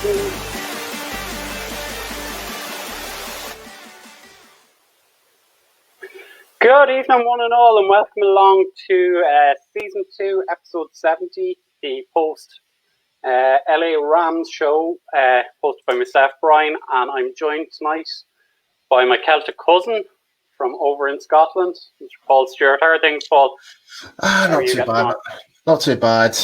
Good evening, one and all, and welcome along to Season 2, Episode 70, the post-LA Rams show, hosted by myself, Brian, and I'm joined tonight by my Celtic cousin from over in Scotland, Mr. Paul Stewart. How are things, Paul? Not too bad. Not too bad.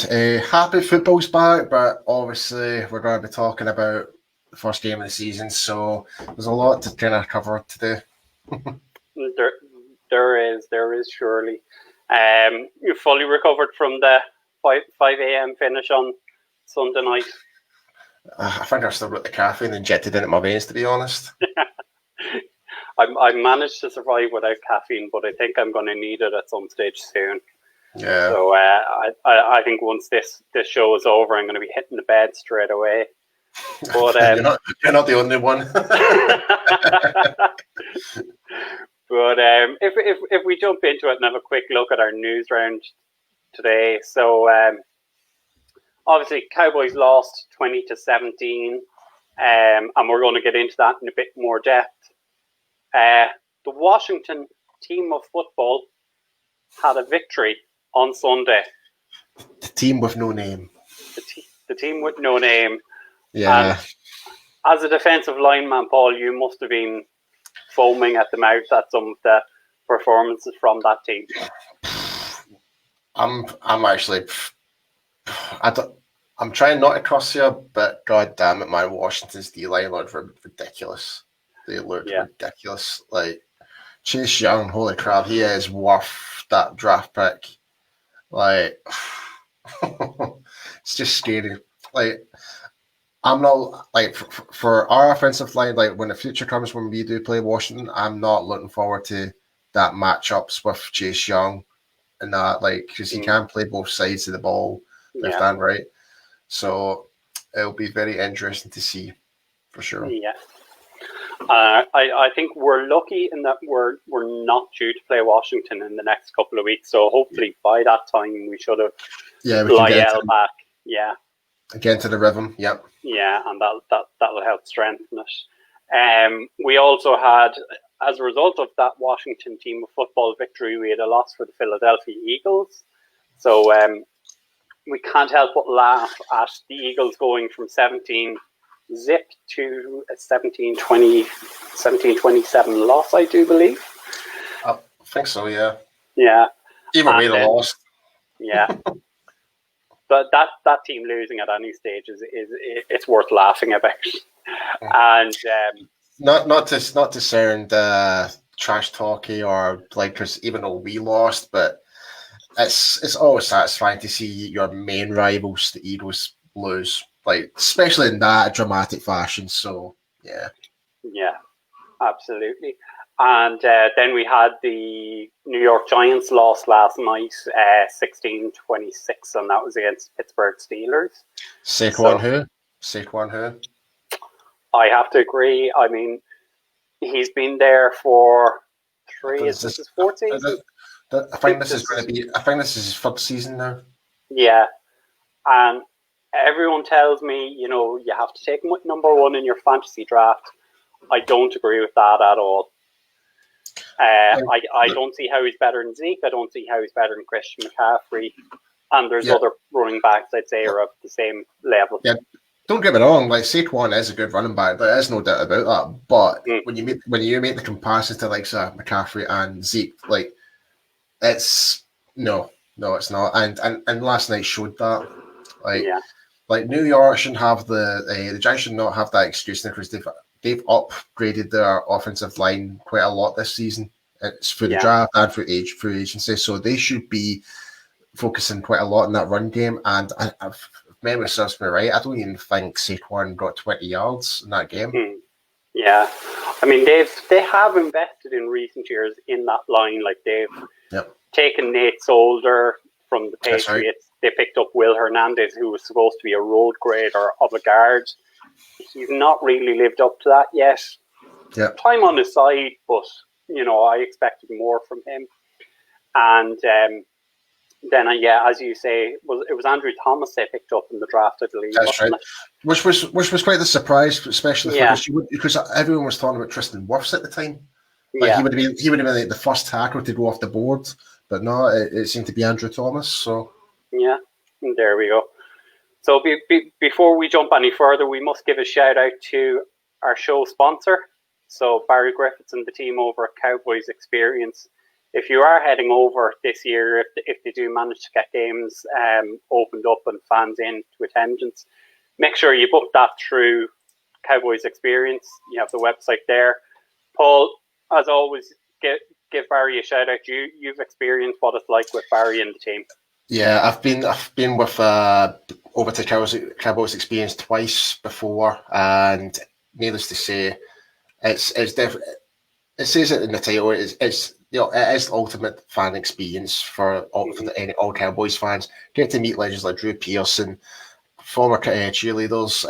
Happy football's back, but obviously we're going to be talking about the first game of the season, so there's a lot to kind of cover today. There is surely. You fully recovered from the 5 a.m. finish on Sunday night? I think I've still got the caffeine injected into my veins, to be honest. I managed to survive without caffeine, but I think I'm going to need it at some stage soon. Yeah. So I think once this show is over, I'm going to be hitting the bed straight away. But you're not the only one. But if we jump into it and have a quick look at our news round today, so obviously Cowboys lost 20-17, and we're going to get into that in a bit more depth. The Washington team of football had a victory on Sunday. The team with no name. The team with no name. Yeah. And as a defensive lineman, Paul, you must have been foaming at the mouth at some of the performances from that team. I'm actually, I'm trying not to cuss here, but god damn it, man, Washington's D-line looked ridiculous. They looked ridiculous. Like, Chase Young, holy crap, he is worth that draft pick. Like, it's just scary. Like, I'm not, like, for our offensive line, like, when the future comes when we do play Washington, I'm not looking forward to that matchups with Chase Young and that, like, because he can play both sides of the ball, left and right. So it'll be very interesting to see, for sure. Yeah. I think we're lucky in that we're not due to play Washington in the next couple of weeks. So hopefully by that time we should have Lyell back. Yeah. Get into the rhythm, yep. Yeah, and that'll help strengthen it. We also had, as a result of that Washington team of football victory, we had a loss for the Philadelphia Eagles. So we can't help but laugh at the Eagles going from 17 zip to a 17-27 loss, I do believe. I think so, yeah. Yeah. Even we lost. Yeah. But that team losing at any stage is it's worth laughing about. And not to sound trash talky or like, because even though we lost, but it's always satisfying to see your main rivals, the Eagles, lose, like especially in that dramatic fashion. So yeah, absolutely. And then we had the New York Giants loss last night, 16-26, and that was against Pittsburgh Steelers. Saquon who? I have to agree. I mean, he's been there for this is his fourth season? I think this is his third season now. Yeah. And everyone tells me, you have to take number one in your fantasy draft. I don't agree with that at all. I don't see how he's better than Zeke. I don't see how he's better than Christian McCaffrey. And there's other running backs, I'd say, are of the same level. Yeah, don't get me wrong. Like, Saquon is a good running back. There is no doubt about that. But when you make the comparison to like McCaffrey and Zeke, like it's no, it's not. And last night showed that. Like New York shouldn't have the Giants should not have that excuse because they've upgraded their offensive line quite a lot this season. It's through the draft and through agency, so they should be focusing quite a lot on that run game. And if memory serves me right, I don't even think Saquon got 20 yards in that game. Yeah, I mean they have invested in recent years in that line. Like they've taken Nate Solder from the Patriots. Right. They picked up Will Hernandez, who was supposed to be a road grader of a guard. He's not really lived up to that yet. Yeah. Time on his side, but I expected more from him. And then as you say, it was Andrew Thomas they picked up in the draft, I believe. That's right. Which was quite the surprise, especially because everyone was talking about Tristan Wirfs at the time. Like he would have been like the first tackle to go off the board, but no, it seemed to be Andrew Thomas. So yeah, there we go. So before we jump any further, we must give a shout out to our show sponsor. So Barry Griffiths and the team over at Cowboys Experience. If you are heading over this year, if they do manage to get games opened up and fans in to attendance, make sure you book that through Cowboys Experience. You have the website there. Paul, as always, give Barry a shout out. You've experienced what it's like with Barry and the team. Yeah, I've been with over to Cowboys Experience twice before, and needless to say, it's definitely, it says it in the title. It's it is the ultimate fan experience for all Cowboys fans. Get to meet legends like Drew Pearson, former cheerleaders,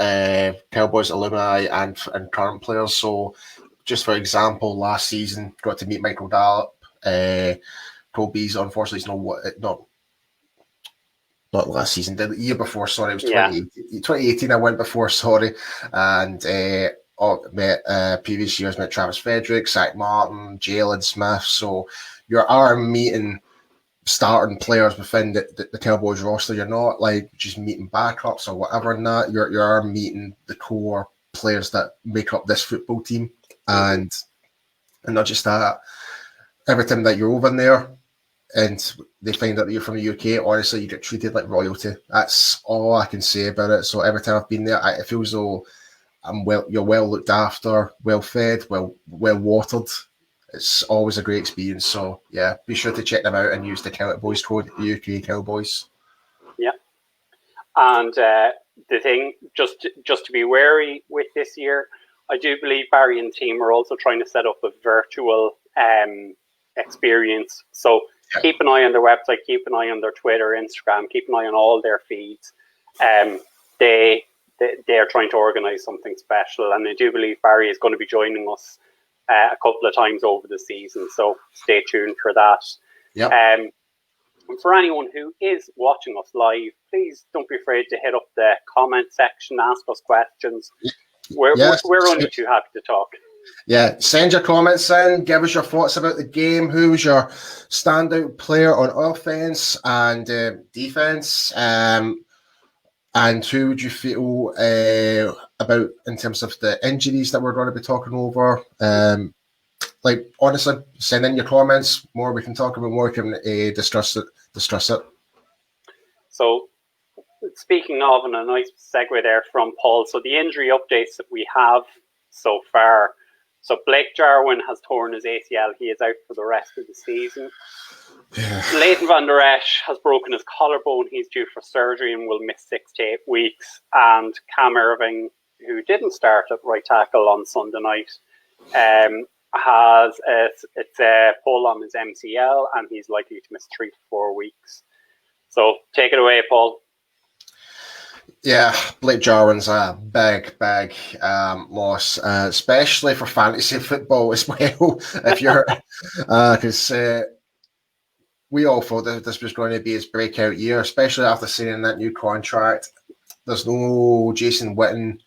Cowboys alumni, and current players. So, just for example, last season got to meet Michael Gallup. Cole Beasley, unfortunately, is not last season. The year before, sorry, it was 2018. I went before, sorry, and previous years met Travis Frederick, Zach Martin, Jalen Smith. So you are meeting starting players within the Cowboys roster. You're not like just meeting backups or whatever. And that you are meeting the core players that make up this football team, and not just that. Every time that you're over there, and they find out that you're from the UK, honestly, you get treated like royalty. That's all I can say about it. So every time I've been there, it feels as though you're well looked after, well fed, well watered. It's always a great experience. So yeah, be sure to check them out and use the Cowboys code, UK Cowboys. Yeah, and the thing, just to be wary with this year, I do believe Barry and team are also trying to set up a virtual experience. So keep an eye on their website, keep an eye on their Twitter, Instagram, keep an eye on all their feeds. They are trying to organise something special, and I do believe Barry is going to be joining us a couple of times over the season. So stay tuned for that. Yep. And for anyone who is watching us live, please don't be afraid to hit up the comment section, ask us questions. We're only too happy to talk. Yeah, send your comments in. Give us your thoughts about the game. Who's your standout player on offense and defense? And who would you feel about in terms of the injuries that we're going to be talking over? Like, honestly, send in your comments. More we can talk about, more we can discuss it. So, speaking of, and a nice segue there from Paul, so the injury updates that we have so far. So Blake Jarwin has torn his ACL. He is out for the rest of the season. Yeah. Leighton Van Der Esch has broken his collarbone. He's due for surgery and will miss 6 to 8 weeks. And Cam Irving, who didn't start at right tackle on Sunday night, has a pull on his MCL, and he's likely to miss 3 to 4 weeks. So take it away, Paul. Yeah, Blake Jarwin's a big loss, especially for fantasy football as well. If you're, because we all thought that this was going to be his breakout year, especially after signing that new contract. There's no Jason Witten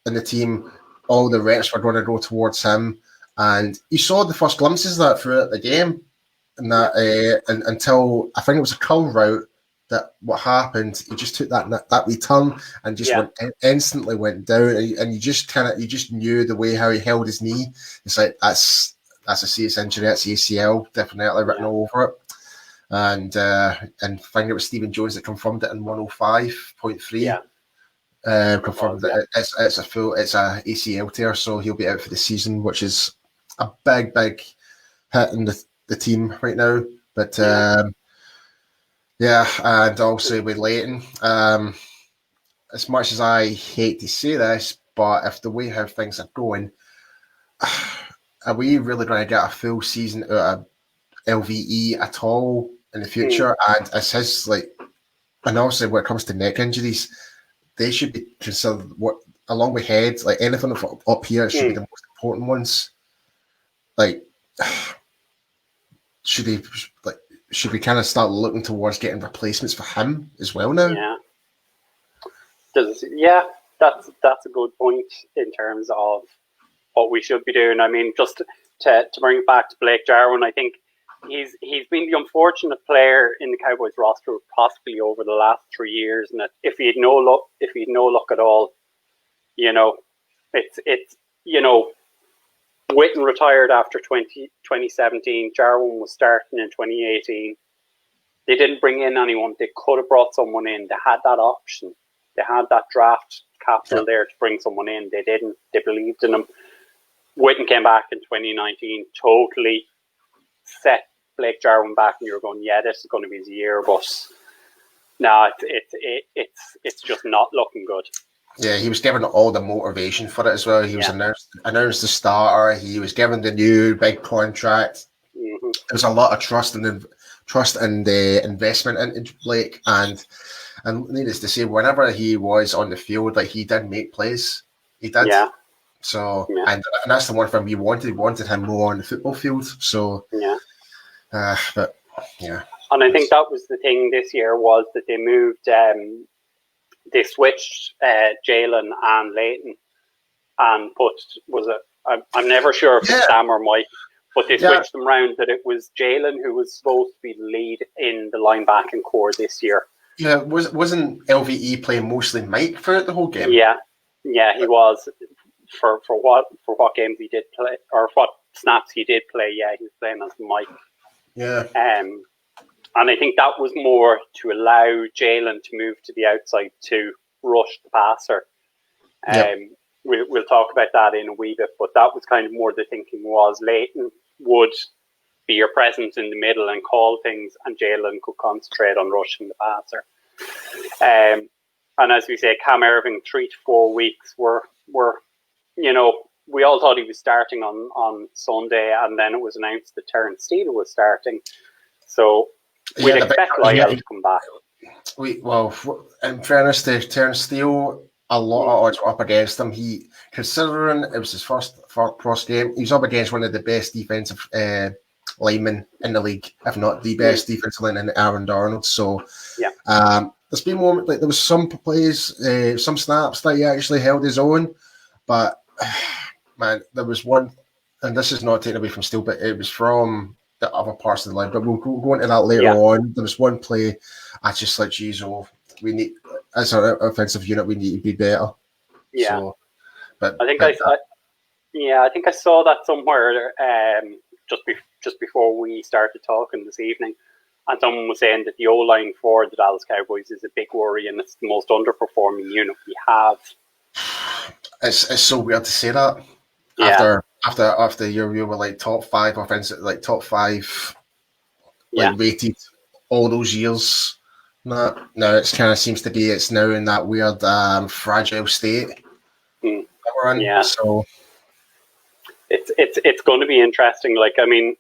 in the team. All the reps were going to go towards him, and you saw the first glimpses of that throughout the game. And that, and until I think it was a curl route. That what happened, he just took that wee turn and just instantly went down, and you just knew the way how he held his knee. It's like that's a serious injury. That's ACL definitely written all over it. And I think it was Stephen Jones that confirmed it in 105.3. Confirmed that it's a ACL tear, so he'll be out for the season, which is a big hit in the team right now. But yeah, and also with Leighton, as much as I hate to say this, but if the way how things are going, are we really going to get a full season out of LVE at all in the future? And as his and also when it comes to neck injuries, they should be considered along with head, like anything up here should be the most important ones. Like, should he should we kind of start looking towards getting replacements for him as well now? Yeah. That's a good point in terms of what we should be doing. I mean, just to bring it back to Blake Jarwin, I think he's been the unfortunate player in the Cowboys roster possibly over the last 3 years, and that if he had no luck at all, it's Witten retired after 2017. Jarwin was starting in 2018. They didn't bring in anyone. They could have brought someone in. They had that option. They had that draft capital there to bring someone in. They didn't. They believed in him. Witten came back in 2019, totally set Blake Jarwin back, and you were going, yeah, this is going to be his year. But no, it's just not looking good. Yeah, he was given all the motivation for it as well. He was announced the starter. He was given the new big contract. Mm-hmm. There's a lot of trust and the investment into Blake, and needless to say, whenever he was on the field, like, he did make plays. He did. Yeah. So and that's the one thing we wanted. We wanted him more on the football field. So but yeah. And I think that was the thing this year, was that they moved. They switched Jalen and Leighton and I'm never sure if it's Sam or Mike, but they switched them around, that it was Jalen who was supposed to be the lead in the linebacking core this year. Yeah, wasn't LVE playing mostly Mike throughout the whole game? Yeah, he was. For what games he did play, or what snaps he did play, he was playing as Mike. Yeah. And I think that was more to allow Jalen to move to the outside to rush the passer. We'll talk about that in a wee bit, but that was kind of more the thinking, was Leighton would be your presence in the middle and call things, and Jalen could concentrate on rushing the passer. And as we say, Cam Irving, 3 to 4 weeks, were we all thought he was starting on Sunday, and then it was announced that Terence Steele was starting. So we'd expect Lyle to come back. In fairness to Terence Steele, a lot of odds were up against him. Considering it was his first cross game, he was up against one of the best defensive linemen in the league, if not the best defensive lineman, in Aaron Donald. So there's been moments, like there was some plays, some snaps that he actually held his own, but man, there was one, and this is not taken away from Steele, but it was from the other parts of the line. But we'll go into that later on. There was one play I just like, geez, we need, as an offensive unit, we need to be better. Yeah, so, but I think I saw that somewhere just before we started talking this evening, and someone was saying that the O-line for the Dallas Cowboys is a big worry, and it's the most underperforming unit we have. It's so weird to say that after you were like top 5 offensive, like top 5 rated all those years. No, it kind of seems to be, it's now in that weird fragile state that we're in. Yeah. So it's going to be interesting. Like, I mean,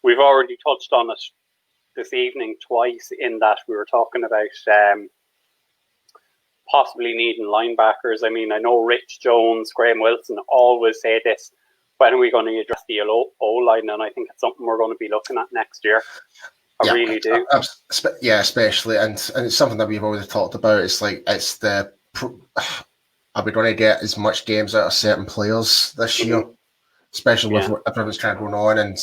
we've already touched on it this evening twice, in that we were talking about possibly needing linebackers. I mean, I know Rich Jones, Graham Wilson always say this, when are we going to address the O-line? And I think it's something we're going to be looking at next year. I really do. Yeah, especially, and it's something that we've already talked about. It's like, are we going to get as much games out of certain players this year, especially with everything's kind of going on, and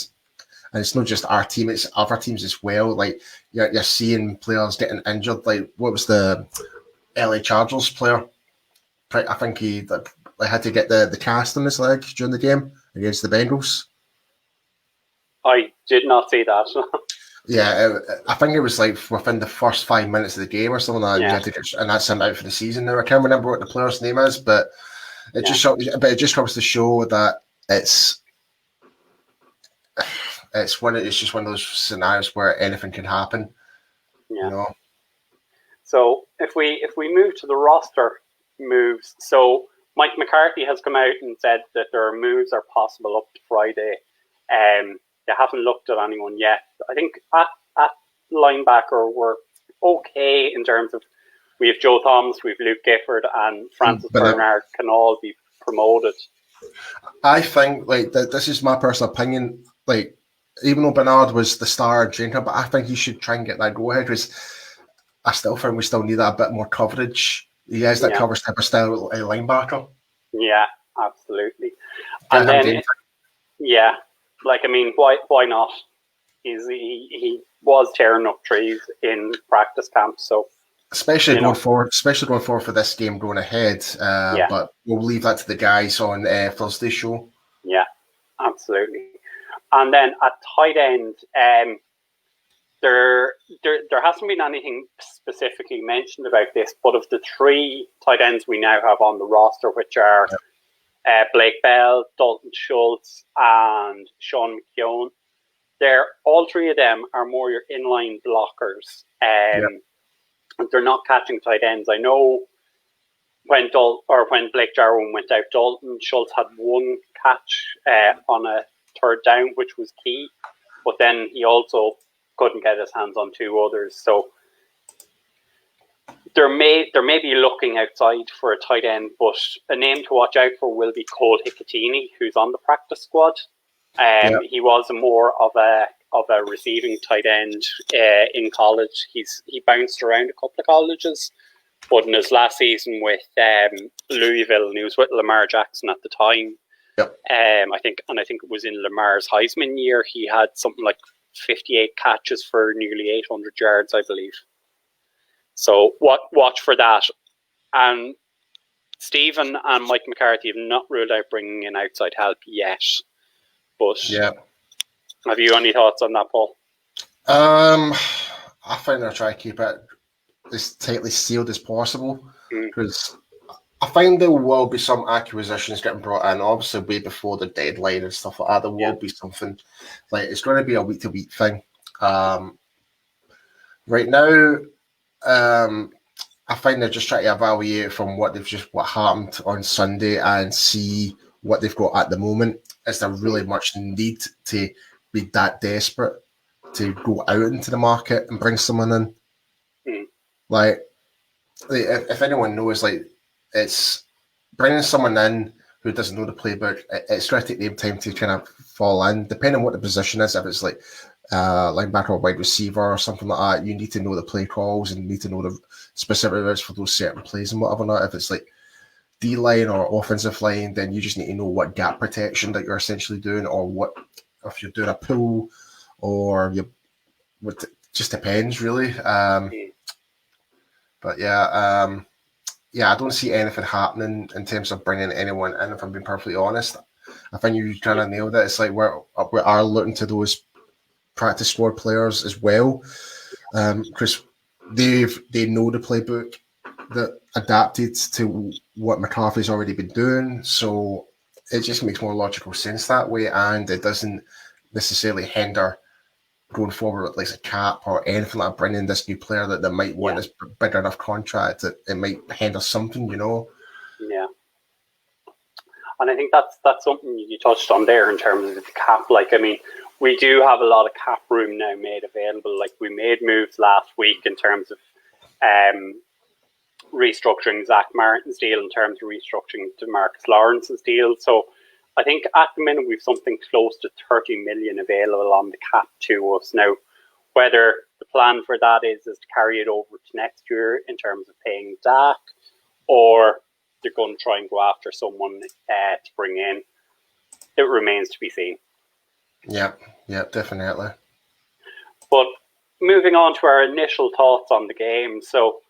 it's not just our team, it's other teams as well. Like, you're seeing players getting injured. Like, what was the LA Chargers player? I think he had to get the cast on his leg during the game against the Bengals. I did not see that. Yeah, I think it was like within the first 5 minutes of the game or something like that. And that's him out for the season now. I can't remember what the player's name is, but it just comes to show that it's just one of those scenarios where anything can happen. Yeah. You know? So if we move to the roster moves, so Mike McCarthy has come out and said that their moves are possible up to Friday. They haven't looked at anyone yet. I think at linebacker we're okay in terms of, we have Joe Thomas, we have Luke Gifford, and Francis Bernard can all be promoted. I think, like, this is my personal opinion. Like, even though Bernard was the star drinker, but I think he should try and get that go ahead because I still think we still need a bit more coverage. He has that coverage type of style linebacker. Yeah, absolutely. And then, why not? He was tearing up trees in practice camp, so especially going forward for this game going ahead. But we'll leave that to the guys on Thursday's show. Yeah, absolutely. And then at tight end, there hasn't been anything specifically mentioned about this, but of the 3 tight ends we now have on the roster, which are Blake Bell, Dalton Schultz, and Sean McKeown, all 3 of them are more your inline blockers. They're not catching tight ends. I know when Blake Jarwin went out, Dalton Schultz had 1 catch on a 3rd down, which was key, but then he also couldn't get his hands on 2 others. So there may be looking outside for a tight end, but a name to watch out for will be Cole Hicatini, who's on the practice squad. He was more of a receiving tight end in college. He bounced around a couple of colleges, but in his last season with Louisville, and he was with Lamar Jackson at the time. I think it was in Lamar's Heisman year. He had something like 58 catches for nearly 800 yards, I believe. So watch for that. And Stephen and Mike McCarthy have not ruled out bringing in outside help yet. But have you any thoughts on that, Paul? I think they'll try to keep it as tightly sealed as possible because I find there will be some acquisitions getting brought in, obviously way before the deadline and stuff like that. There will be something like it's going to be a week-to-week thing. Right now, I find they're just trying to evaluate from what happened on Sunday and see what they've got at the moment. Is there really much need to be that desperate to go out into the market and bring someone in? Like if anyone knows, like it's bringing someone in who doesn't know the playbook. It's going to take them time to kind of fall in, depending on what the position is. If it's like linebacker or wide receiver or something like that, you need to know the play calls and need to know the specific routes for those certain plays and whatever. Not if it's like D-line or offensive line, then you just need to know what gap protection that you're essentially doing, or what if you're doing a pull, or you. It just depends, really. But I don't see anything happening in terms of bringing anyone in. If I'm being perfectly honest, I think you kind of nailed it. It's like we are looking to those practice squad players as well, because they know the playbook that adapted to what McCarthy's already been doing. So it just makes more logical sense that way, and it doesn't necessarily hinder going forward with like a cap or anything like bringing this new player that they might want this bigger enough contract that it might hinder something, you know. Yeah. And I think that's something you touched on there in terms of the cap. Like, I mean, we do have a lot of cap room now made available. Like, we made moves last week in terms of restructuring Zach Martin's deal, in terms of restructuring DeMarcus Lawrence's deal. So I think at the minute we've something close to 30 million available on the cap to us. Now, whether the plan for that is to carry it over to next year in terms of paying Dak, or they're going to try and go after someone to bring in, it remains to be seen. Yeah, definitely. But moving on to our initial thoughts on the game. So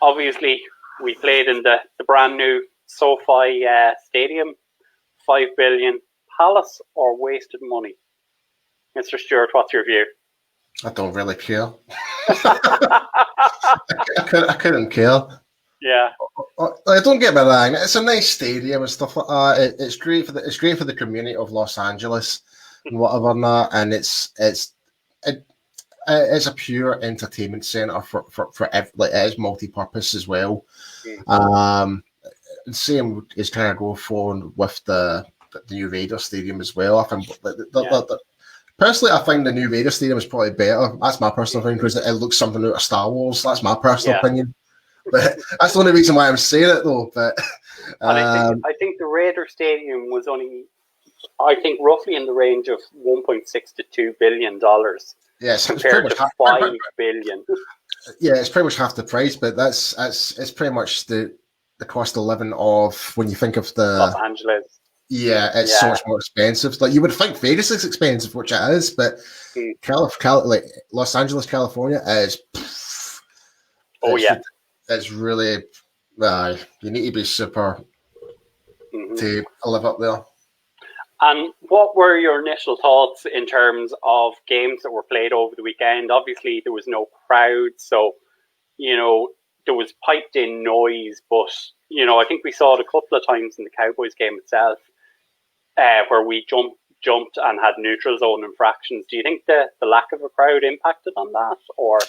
obviously we played in the brand new SoFi Stadium. 5 billion, palace or wasted money? Mr. Stewart, what's your view? I don't really care. I couldn't care. Yeah. I don't get me wrong. It's a nice stadium and stuff like that. It's great for the community of Los Angeles and whatever and that. And it's a pure entertainment center for like it is multi-purpose as well. Same is kind of go forward with the new Raider Stadium as well. I think personally, I think the new Raider Stadium is probably better. That's my personal opinion because it looks something out of Star Wars. That's my personal opinion. But that's the only reason why I'm saying it though. But I think the Raider Stadium was only I think roughly in the range of $1.6 to $2 billion. Yes, compared to $5 billion. Yeah, it's pretty much half the price, but it's pretty much the cost of living of when you think of the Los Angeles. Yeah, it's so much more expensive. Like you would think Vegas is expensive, which it is, but like Los Angeles, California is. It's really. You need to be super to live up there. And what were your initial thoughts in terms of games that were played over the weekend? Obviously, there was no crowd, so there was piped in noise, but I think we saw it a couple of times in the Cowboys game itself. Where we jumped and had neutral zone infractions. Do you think the lack of a crowd impacted on that, or?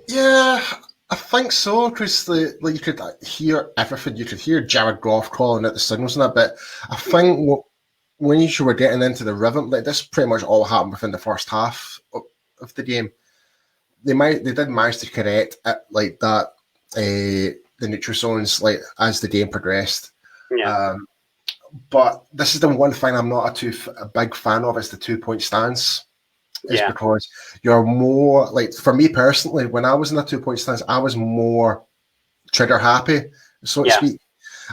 Yeah, I think so, because you could hear everything. You could hear Jared Goff calling out the signals and that, but I think when you were getting into the rhythm, like this pretty much all happened within the first half of the game. They did manage to correct it, like that, the neutral zones, like as the game progressed. Yeah. But this is the one thing I'm not a big fan of is the 2-point stance. Because you're more like, for me personally, when I was in the 2-point stance, I was more trigger happy, so to speak.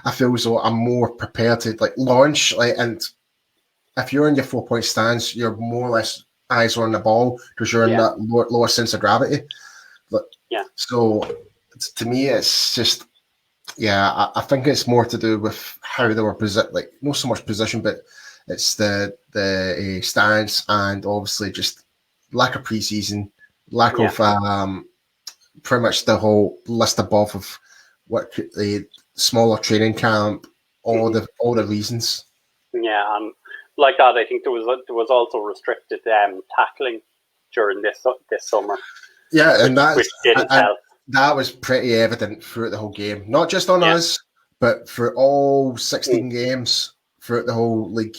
I feel as though I'm more prepared to like launch, and if you're in your 4-point stance, you're more or less eyes on the ball because you're in that lower sense of gravity. So to me, it's just. Yeah, I think it's more to do with how they were positioned, like not so much position, but it's the stance and obviously just lack of preseason, lack of pretty much the whole list above of what the smaller training camp, all the reasons. Yeah, and like that, I think there was also restricted tackling during this summer. Yeah, and which didn't help. That was pretty evident throughout the whole game. Not just on us, but for all 16 games throughout the whole league.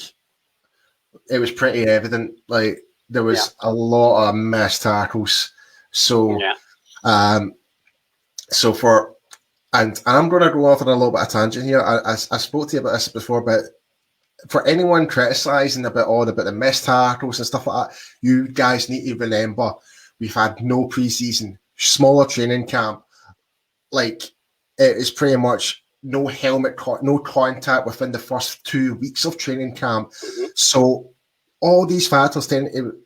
It was pretty evident. Like there was a lot of missed tackles. So, so for and I'm going to go off on a little bit of tangent here. I spoke to you about this before, but for anyone criticising about the missed tackles and stuff like that, you guys need to remember we've had no preseason. Smaller training camp, like it is pretty much no helmet, no contact within the first 2 weeks of training camp. So all these factors tend to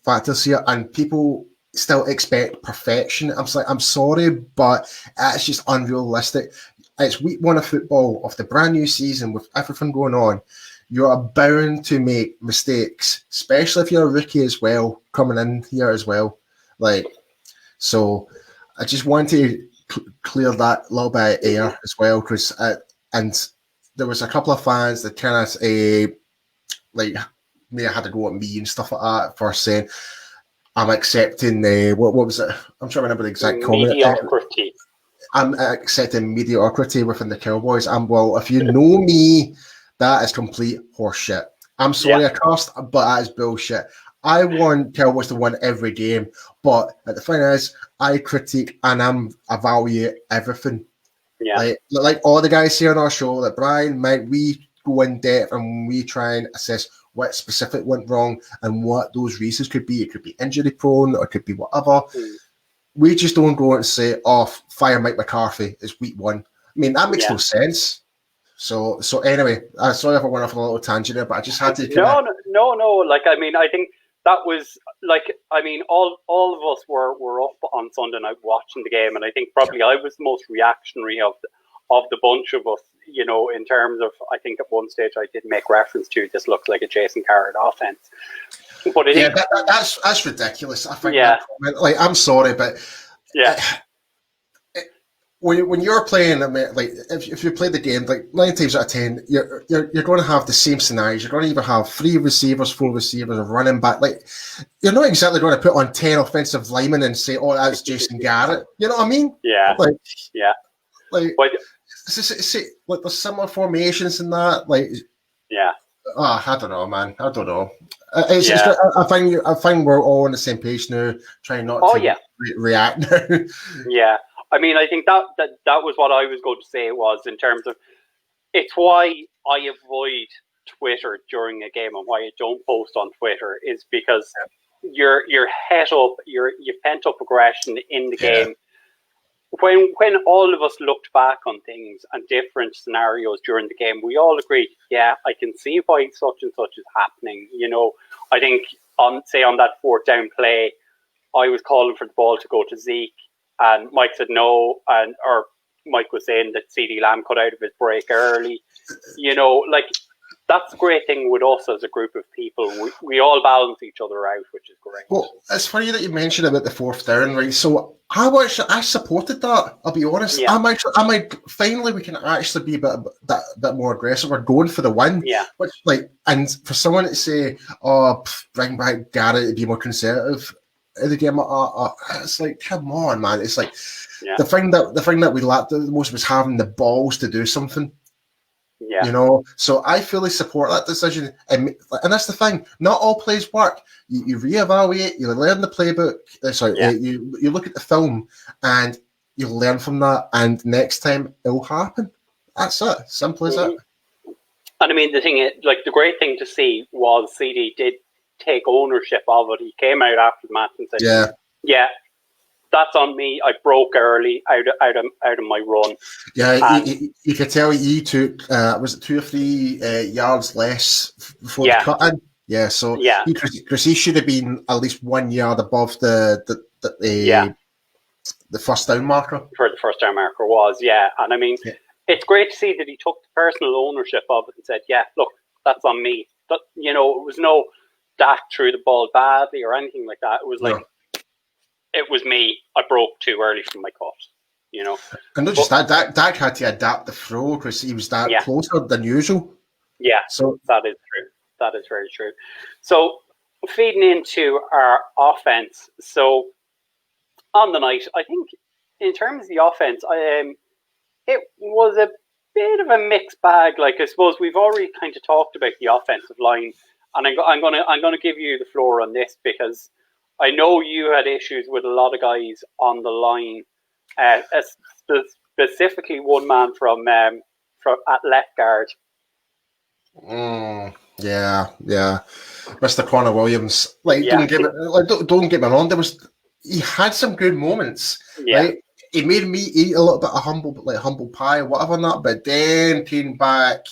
factors here, and people still expect perfection. I'm sorry, but it's just unrealistic. It's week 1 of football of the brand new season with everything going on. You are bound to make mistakes, especially if you're a rookie as well, coming in here as well. So I just want to clear that little bit of air as well, because and there was a couple of fans that kind of may have had to go at me and stuff like that for saying I'm accepting what was it? I'm trying to remember the exact comment. Mediocrity. I'm accepting mediocrity within the Cowboys. Well, if you know me, that is complete horseshit. I'm sorry I cursed, but that is bullshit. I want Cowboys to win every game, but the thing is, I critique and I evaluate everything. Yeah. Like all the guys here on our show, like Brian, Mike, we go in depth and we try and assess what specific went wrong and what those reasons could be. It could be injury prone or it could be whatever. We just don't go and say, fire Mike McCarthy, it's week 1. I mean, that makes no sense. So anyway, sorry if I went off on a little tangent there, but I just had to. No. Like, I mean, I think that was all of us were up on Sunday night watching the game, and I think probably I was the most reactionary of the bunch of us. In terms of, I think at one stage I did make reference to this looks like a Jason Garrett offense. But that's ridiculous. I think. I'm sorry, but when you're playing, if you play the game, 9 times out of 10, you're going to have the same scenarios. You're going to either have 3 receivers, 4 receivers, a running back. You're not exactly going to put on 10 offensive linemen and say, "Oh, that's Jason Garrett." You know what I mean? Yeah. There's similar formations in that. I don't know, man. I don't know. I find we're all on the same page now, trying not to react now. Yeah. I mean, I think that was what I was going to say was in terms of it's why I avoid Twitter during a game and why I don't post on Twitter is because you're het up, you've pent up aggression in the game. When all of us looked back on things and different scenarios during the game, we all agreed, yeah, I can see why such and such is happening. I think on that fourth down play, I was calling for the ball to go to Zeke, and Mike said no, or Mike was saying that CD Lamb cut out of his break early. That's the great thing with us as a group of people. We all balance each other out, which is great. Well, it's funny that you mentioned about the fourth down, right? So I supported that. I'll be honest. Yeah. I might finally we can actually be a bit more aggressive. We're going for the win. Yeah. Which, and for someone to say, bring back Garrett to be more conservative in the game, it's like, come on, man. It's like the thing that we lacked the most was having the balls to do something. Yeah. So I fully support that decision, and that's the thing. Not all plays work. You reevaluate, you learn the playbook. You look at the film, and you learn from that. And next time it'll happen. That's it. Simple as it. And I mean, the thing is, the great thing to see was CD did take ownership of it. He came out after the match and said, "Yeah, that's on me. I broke early out of my run." Yeah, you could tell he took was it 2 or 3 yards less before the cut in. Yeah, so because he should have been at least 1 yard above the first down marker. For the first down marker was, and I mean, it's great to see that he took the personal ownership of it and said, "Yeah, look, that's on me." But it was no Dak threw the ball badly or anything like that. It was like. It was me. I broke too early from my cut, And not just that, Dak had to adapt the throw because he was that closer than usual. Yeah, so that is true. That is very true. So feeding into our offense. So on the night, I think in terms of the offense, it was a bit of a mixed bag. I suppose we've already kind of talked about the offensive line, and I'm gonna give you the floor on this because I know you had issues with a lot of guys on the line, specifically one man from at left guard. Yeah, Mr. Connor Williams. Don't get me wrong. He had some good moments. Yeah. Right? He made me eat a little bit of humble pie, whatever that. But then came back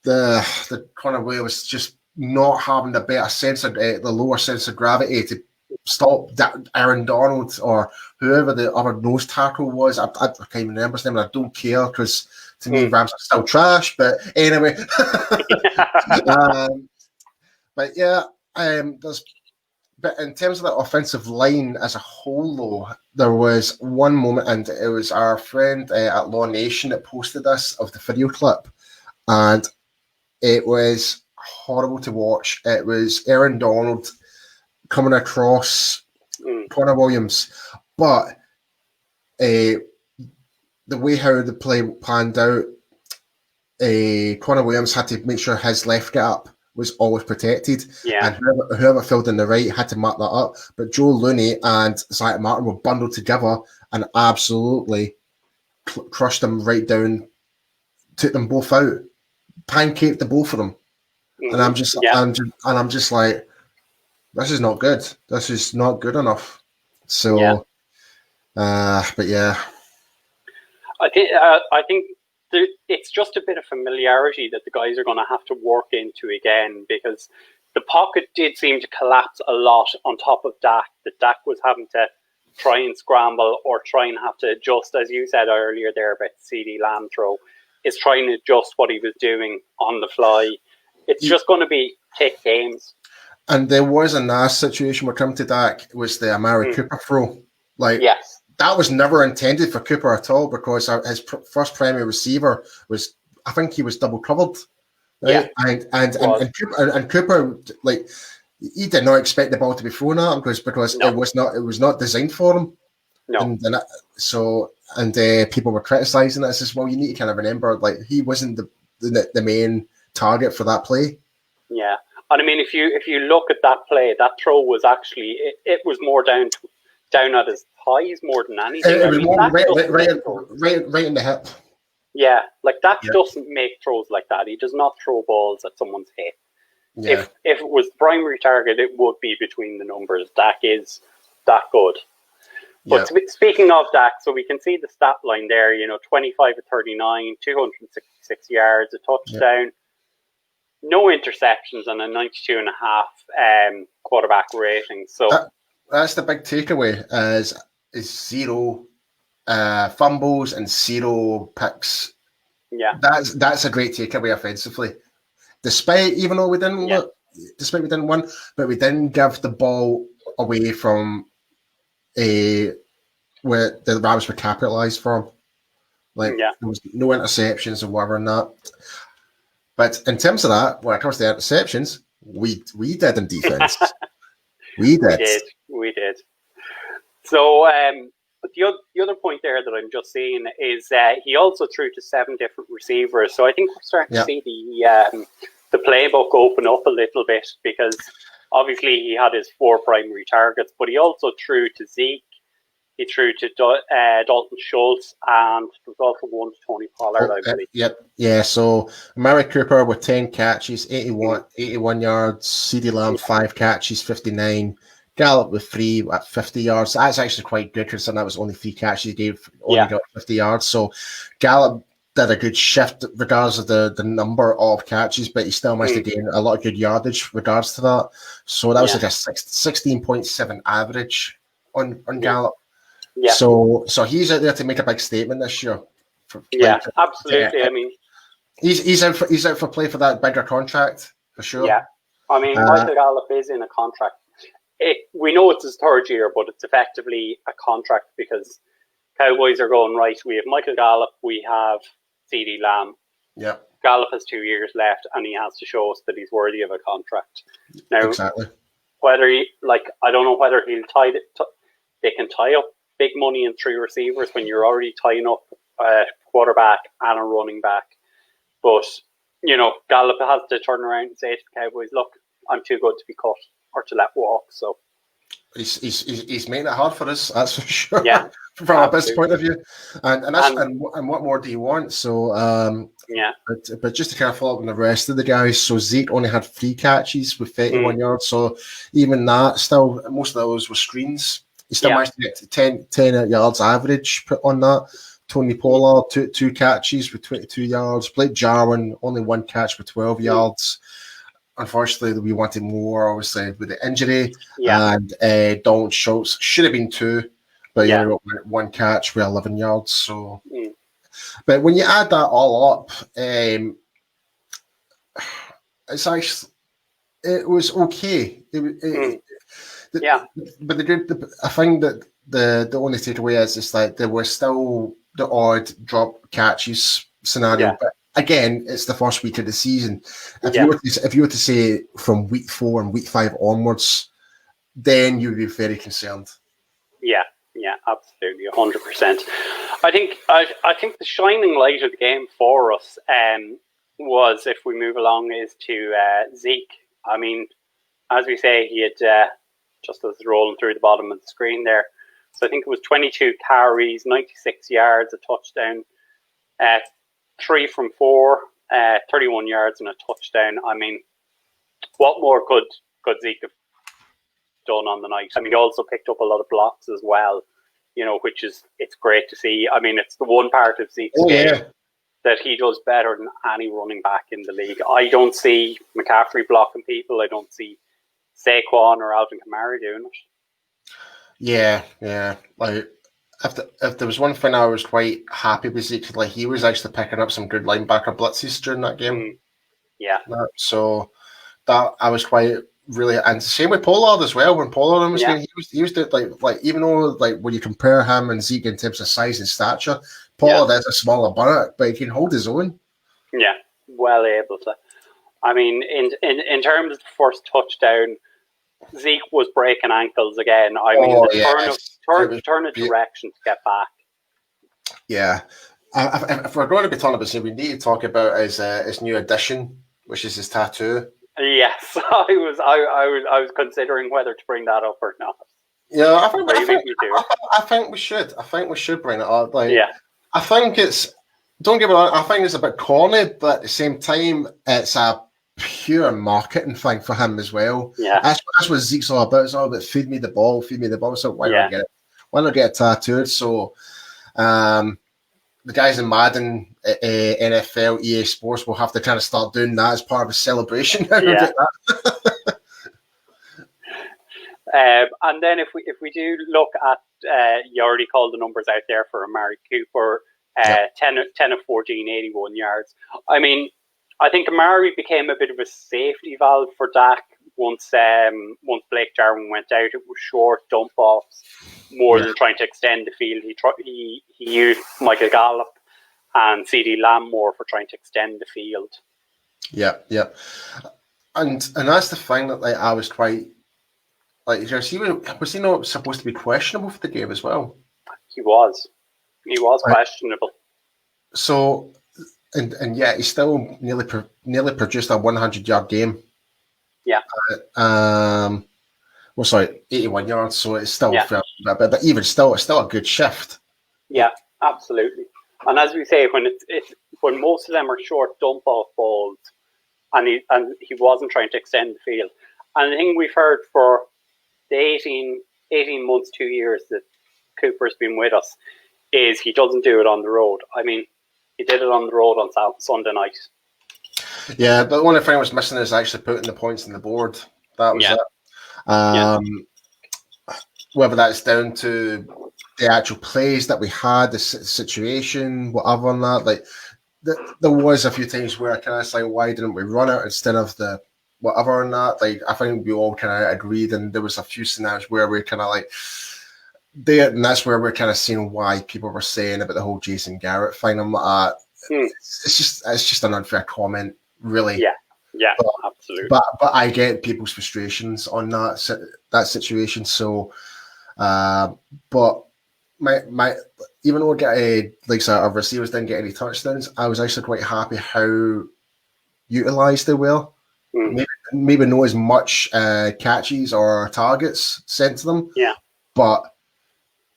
the Connor Williams just not having the better sense of the lower sense of gravity to stop Aaron Donald or whoever the other nose tackle was. I can't even remember his name, and I don't care because to me Rams are still trash. But anyway, but in terms of the offensive line as a whole, though, there was one moment, and it was our friend at Law Nation that posted this of the video clip, and it was horrible to watch. It was Aaron Donald coming across Connor Williams, but the way how the play panned out, Connor Williams had to make sure his left gap was always protected, and whoever filled in the right had to mark that up. But Joe Looney and Zach Martin were bundled together and absolutely crushed them right down, took them both out, pancaked the both of them. And I'm just like, this is not good. This is not good enough. So, but yeah, I think it's just a bit of familiarity that the guys are going to have to work into again, because the pocket did seem to collapse a lot on top of Dak. That Dak was having to try and scramble or try and have to adjust, as you said earlier there about the CD Lamb throw, is trying to adjust what he was doing on the fly. It's just going to take games. And there was a nice situation where coming to Dak was the Amari Cooper throw. That was never intended for Cooper at all, because his first primary receiver was, I think he was double covered. Right? Yeah. And Cooper, he did not expect the ball to be thrown at him because it was not designed for him. No. And people were criticizing it. I says, well, you need to kind of remember, he wasn't the main target for that play. Yeah. And I mean, if you look at that play, that throw was actually it was more down at his thighs more than anything. It was more right in the hip. Yeah, like Dak Yeah. doesn't make throws like that. He does not throw balls at someone's head. Yeah. If it was the primary target, it would be between the numbers. Dak is that good. But speaking of Dak, so we can see the stat line there, 25 of 39, 266 yards, a touchdown, no interceptions, and a 92.5 quarterback rating. So that's the big takeaway is zero fumbles and zero picks. Yeah. That's a great takeaway offensively. Despite we didn't win, but we didn't give the ball away from where the Rams were capitalized from. Like there was no interceptions or whatever and that. But in terms of that, when it comes to interceptions, we did in defense. We did. So but the other point there that I'm just seeing is he also threw to 7 different receivers. So I think we're starting to see the playbook open up a little bit, because obviously he had his 4 primary targets, but he also threw to Zeke. He threw to Dalton Schultz, and there was also one to Tony Pollard, I believe. Yeah. So Amari Cooper with 10 catches, 81 yards. CeeDee Lamb 5 catches, 59. Gallup with 3 at 50 yards. That's actually quite good, considering that was only 3 catches. He only got 50 yards. So Gallup did a good shift regardless of the number of catches, but he still managed to gain a lot of good yardage regards to that. So that was like a 16.7 average on Gallup. Yeah. So he's out there to make a big statement this year. Absolutely. I mean, he's out for play for that bigger contract for sure. Yeah, I mean, Michael Gallup is in a contract. We know it's his 3rd year, but it's effectively a contract because Cowboys are going right. We have Michael Gallup, we have CeeDee Lamb. Yeah, Gallup has 2 years left, and he has to show us that he's worthy of a contract. Now, exactly. Whether I don't know whether he'll they can tie up big money in 3 receivers when you're already tying up a quarterback and a running back. But, Gallup has to turn around and say to the Cowboys, look, I'm too good to be cut or to let walk. So he's making it hard for us, that's for sure. Yeah, from a business point of view. And what more do you want? So but just to kind of follow up on the rest of the guys, so Zeke only had 3 catches with 31 yards. So even that, still most of those were screens. He still managed to get 10 yards average put on that. Tony Pollard, two catches with 22 yards. Blake Jarwin, only 1 catch with 12 yards. Unfortunately, we wanted more, obviously, with the injury. And Dalton Schultz should have been 2, but he only got 1 catch with 11 yards. So, but when you add that all up, it's actually, it was okay. But I think that the only takeaway is like there were still the odd drop catches scenario, but again, it's the first week of the season. If you were to say from week 4 and week 5 onwards, then you'd be very concerned. Yeah, absolutely, 100%. I think the shining light of the game for us was, if we move along, is to Zeke. I mean, as we say, he had just as rolling through the bottom of the screen there. So I think it was 22 carries, 96 yards, a touchdown, 3 from 4, 31 yards and a touchdown. I mean, what more could Zeke have done on the night? I mean, he also picked up a lot of blocks as well, which it's great to see. I mean, it's the one part of Zeke's game that he does better than any running back in the league. I don't see McCaffrey blocking people. I don't see Saquon or Alvin Kamara doing it. Yeah. Like, if there was one thing I was quite happy with Zeke, like he was actually picking up some good linebacker blitzes during that game. So that I was quite really, and same with Pollard as well. When Pollard was getting, he was like even though like when you compare him and Zeke in terms of size and stature, Pollard is a smaller bunnet, but he can hold his own. Yeah, well able to. I mean, in terms of the first touchdown, Zeke was breaking ankles again. I mean, turn of direction to get back. Yeah. If we're going to be talking about it, we need to talk about his new addition, which is his tattoo. Yes, I was considering whether to bring that up or not. Yeah, I think we should. I think we should bring it up. I think it's don't get me wrong, I think it's a bit corny, but at the same time, it's a pure marketing thing for him as well. Yeah. That's what Zeke's all about. It's all about feed me the ball. So why not get it? Why not get it tattooed? So the guys in Madden, NFL, EA Sports will have to kind of start doing that as part of a celebration. Yeah. And then if we do look at, you already called the numbers out there for Amari Cooper, 10 of 14, 81 yards. I mean, I think Amari became a bit of a safety valve for Dak once Blake Jarwin went out. It was short dump offs more than trying to extend the field. He used Michael Gallup and CD Lamb more for trying to extend the field. Yeah. And that's the thing that I was quite was he not supposed to be questionable for the game as well? He was questionable. So, and yet he still nearly produced a 100-yard game. Yeah. 81 yards. So it's still, but even still, it's still a good shift. Yeah, absolutely. And as we say, when most of them are short dump off balls, and he wasn't trying to extend the field. And the thing we've heard for the 18 months, 2 years that Cooper's been with us is he doesn't do it on the road. I mean, he did it on the road on Sunday night. Yeah, the only thing I was missing is actually putting the points on the board. That was it. Whether that's down to the actual plays that we had, the situation, whatever on that, there was a few times where I kind of say, why didn't we run it instead of the whatever on that? I think we all kind of agreed, and there was a few scenarios where we kind of and that's where we're kind of seeing why people were saying about the whole Jason Garrett thing. I'm like, it's just an unfair comment, really. Yeah, absolutely. But I get people's frustrations on that situation. So, but my even though our receivers didn't get any touchdowns, I was actually quite happy how utilized they were. Maybe not as much catches or targets sent to them. Yeah, but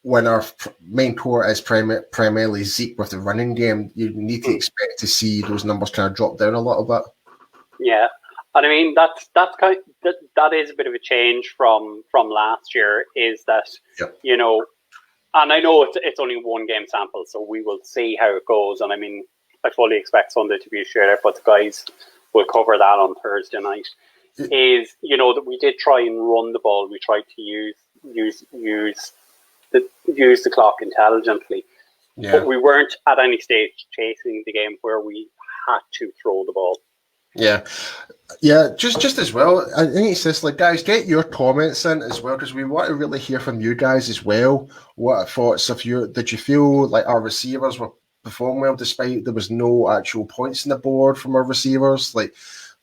when our main core is primarily Zeke with the running game, you need to expect to see those numbers kind of drop down a little bit. Yeah, and I mean that is a bit of a change from last year. Is that and I know it's only one game sample, so we will see how it goes. And I mean, I fully expect Sunday to be a shootout, but the guys will cover that on Thursday night. Is that we did try and run the ball. We tried to use the clock intelligently, but we weren't at any stage chasing the game where we had to throw the ball. Yeah, just as well. I think it's just guys, get your comments in as well, because we want to really hear from you guys as well. What thoughts did you feel like our receivers were performing well despite there was no actual points in the board from our receivers?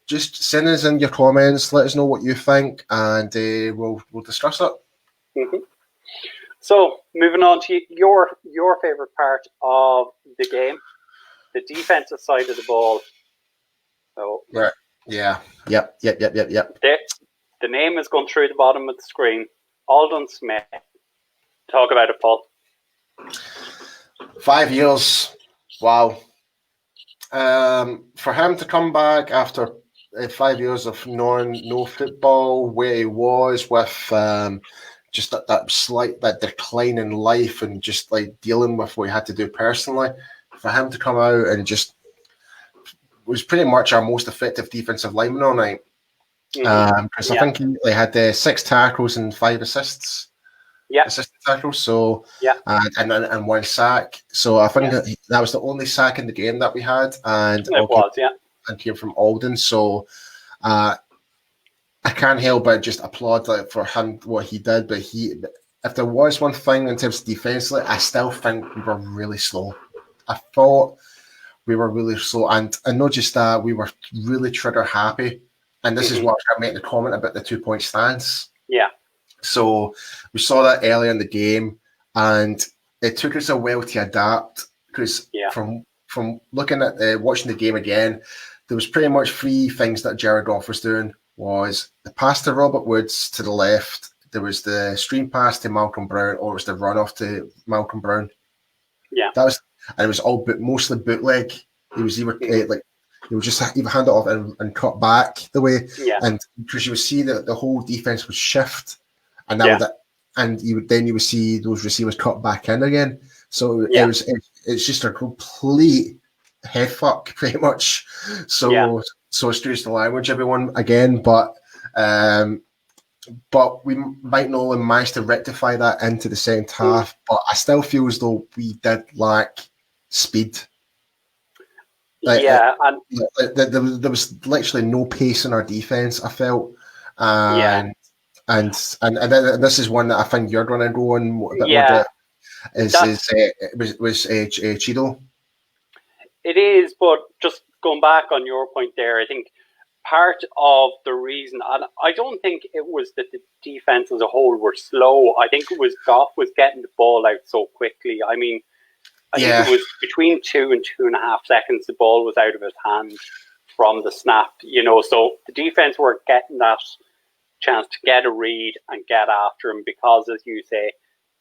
Just send us in your comments. Let us know what you think, and we'll discuss it. Mm-hmm. So, moving on to your favorite part of the game, the defensive side of the ball. So, right. Yeah. Yep. The name has gone through the bottom of the screen. Aldon Smith. Talk about it, Paul. 5 years. Wow. For him to come back after 5 years of no football, where he was with just that decline in life and just dealing with what he had to do personally, for him to come out and just was pretty much our most effective defensive lineman all night. Because I think he had 6 tackles and 5 assists. Yeah, assisted tackles. So and 1 sack. So I think that was the only sack in the game that we had, and and came from Alden. So I can't help but just applaud for him what he did. But if there was one thing in terms of defensively, I still think we were really slow. I thought we were really slow, and not just that, we were really trigger happy. And this is what I was making the comment about the 2-point stance. Yeah. So we saw that earlier in the game, and it took us a while to adapt because from looking at watching the game again, there was pretty much 3 things that Jared Goff was doing. Was the pass to Robert Woods to the left, there was the screen pass to Malcolm Brown, or it was the runoff to Malcolm Brown. Yeah, that and it was all mostly bootleg. He was either like he would just either hand it off and cut back the way, and because you would see that the whole defense would shift, and now that, and you would see those receivers cut back in again. So it's just a complete head fuck, pretty much. So excuse the language, everyone, again, but we might not only manage to rectify that into the second half, but I still feel as though we did lack speed. There was literally no pace in our defense, I felt. And this is one that I think you're going to go on a bit more. Was Cheeto. It is, but just going back on your point there, I think part of the reason, and I don't think it was that the defense as a whole were slow. I think it was Goff was getting the ball out so quickly. I mean, I think it was between 2 and 2.5 seconds the ball was out of his hand from the snap, so the defense were getting that chance to get a read and get after him because, as you say,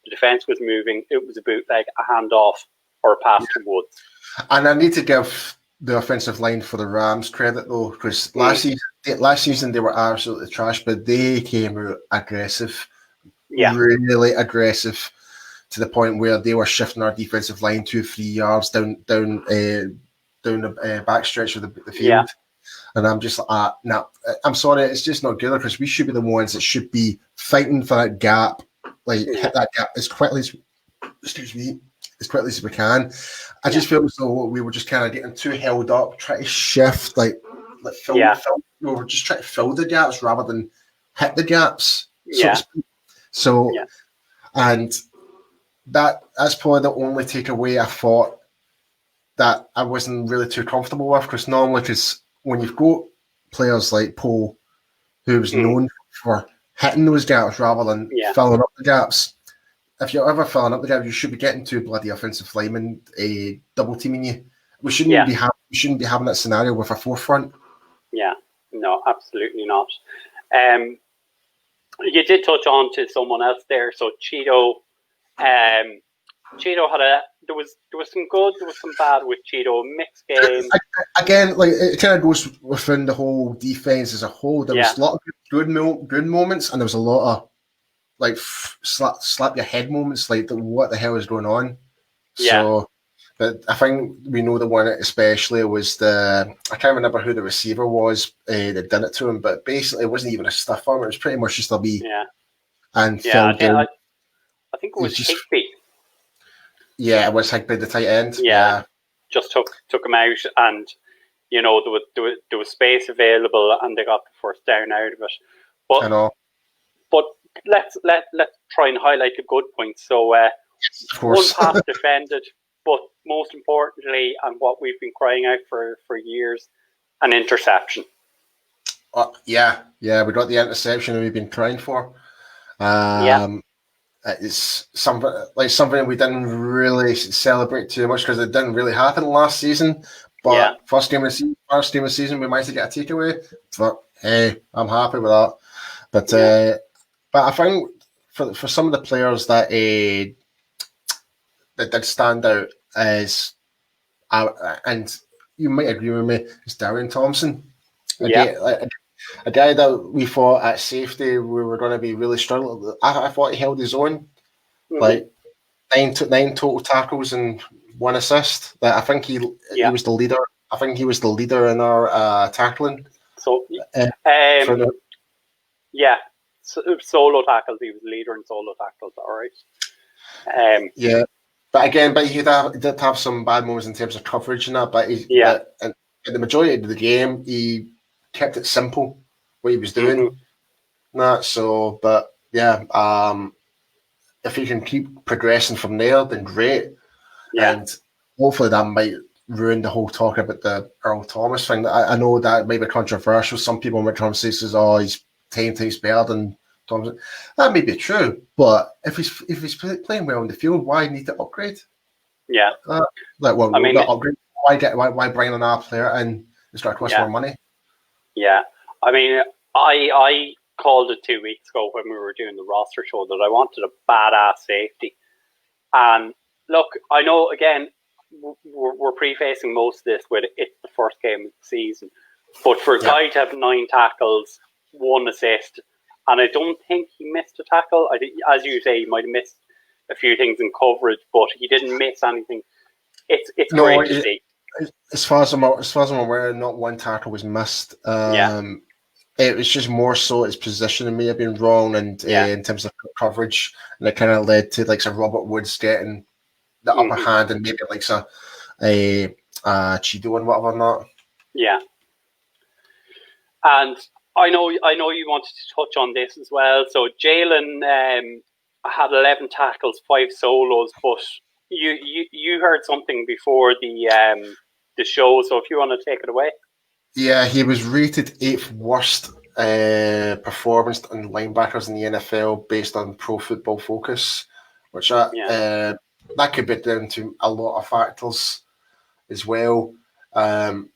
the defense was moving. It was a bootleg, a handoff, or a pass to Woods. And I need to give the offensive line for the Rams credit, though, because last season they were absolutely trash, but they came out aggressive, really aggressive, to the point where they were shifting our defensive line 2-3 yards down the backstretch of the field. Yeah. And I'm just like, no, I'm sorry, it's just not good, because we should be the ones that should be fighting for that gap, hit that gap as quickly as we can. I just feel as though we were just kind of getting too held up, trying to shift, fill. We were just trying to fill the gaps rather than hit the gaps. And that's probably the only takeaway I thought that I wasn't really too comfortable with, because normally, when you've got players like Paul, who was known for hitting those gaps rather than filling up the gaps, if you're ever filling up the gap, you should be getting two bloody offensive linemen double teaming you. We shouldn't be having that scenario with a forefront. Yeah, no, absolutely not. You did touch on to someone else there. So Cheeto had there was some good, there was some bad with Cheeto, mixed game. Again, it kind of goes within the whole defense as a whole. There was a lot of good moments, and there was a lot of slap your head moments, what the hell is going on? So, but I think we know the one especially was I can't remember who the receiver was that did it to him, but basically it wasn't even a stiff arm, it was pretty much just a wee and I think it was Higby. Yeah, it was Higby, the tight end. Just took him out, and there was space available, and they got the first down out of it. But I know. But let's try and highlight the good points. So one pass defended, but most importantly, and what we've been crying out for years, an interception. We got the interception that we've been crying for. It's something we didn't really celebrate too much, because it didn't really happen last season. But first game of the season, we managed to get a takeaway. But hey, I'm happy with that. But I think for some of the players that did stand out as, and you might agree with me, is Darian Thompson. A guy that we thought at safety we were going to be really struggling. I thought he held his own. Nine total tackles and 1 assist. I think he was the leader. I think he was the leader in our tackling. So solo tackles. He was leader in solo tackles. All right. But again, he did have some bad moments in terms of coverage and that. But in the majority of the game, he kept it simple what he was doing. If he can keep progressing from there, then great. And hopefully that might ruin the whole talk about the Earl Thomas thing. I know that might be controversial. Some people might come and say, he's 10 times better than Thompson. That may be true, but if he's playing well in the field, why need to upgrade? Upgrade. Why bring another player in? It's going to cost more money. Yeah, I mean, I called it 2 weeks ago when we were doing the roster show that I wanted a badass safety. And look, I know, again, we're prefacing most of this with it's the first game of the season. But for a guy to have 9 tackles, 1 assist, and I don't think he missed a tackle. I think, as you say, he might have missed a few things in coverage, but he didn't miss anything. It's great to see. As far as I'm aware, not 1 tackle was missed. It was just more so his positioning may have been wrong, and in terms of coverage, and it kind of led to like some Robert Woods getting the upper hand, and maybe like a Chido and whatever not. Yeah, and I know you wanted to touch on this as well. So Jalen had 11 tackles, 5 solos, but you heard something before the show. So if you want to take it away. Yeah, he was rated 8th worst performance on linebackers in the NFL based on Pro Football Focus, which that could be down to a lot of factors as well. Don't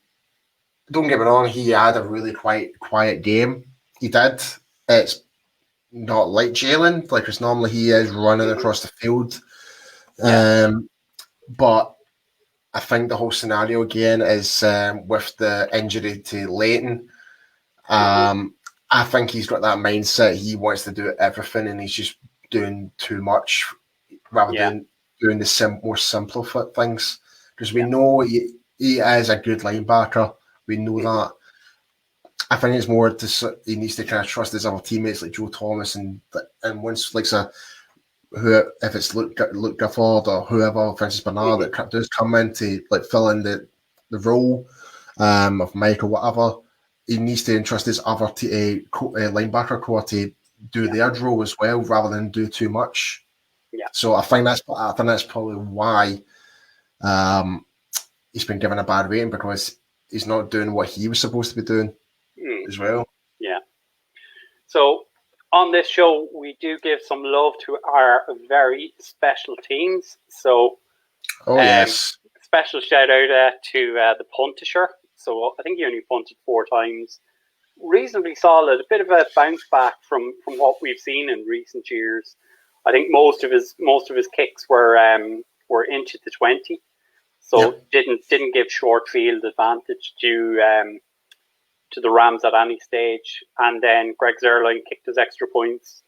get me wrong, he had a really quiet game. He did. It's not like Jalen, like because normally he is running across the field. But I think the whole scenario again is with the injury to Leighton. I think he's got that mindset. He wants to do everything, and he's just doing too much rather than doing the more simpler things. Because we know he is a good linebacker. We know that. I think it's more he needs to kind of trust his other teammates like Joe Thomas and once like if it's Luke Gifford or whoever, Francis Bernard that does come in to like fill in the role of Mike or whatever, he needs to entrust his other linebacker core to do their role as well rather than do too much. Yeah. So I think that's probably why he's been given a bad rating, because he's not doing what he was supposed to be doing as well. Yeah. So on this show, we do give some love to our very special teams. So, special shout out to the punter. So I think he only punted 4 times. Reasonably solid, a bit of a bounce back from what we've seen in recent years. I think most of his kicks were into the 20, so didn't give short field advantage to the Rams at any stage. And then Greg Zerline kicked his extra points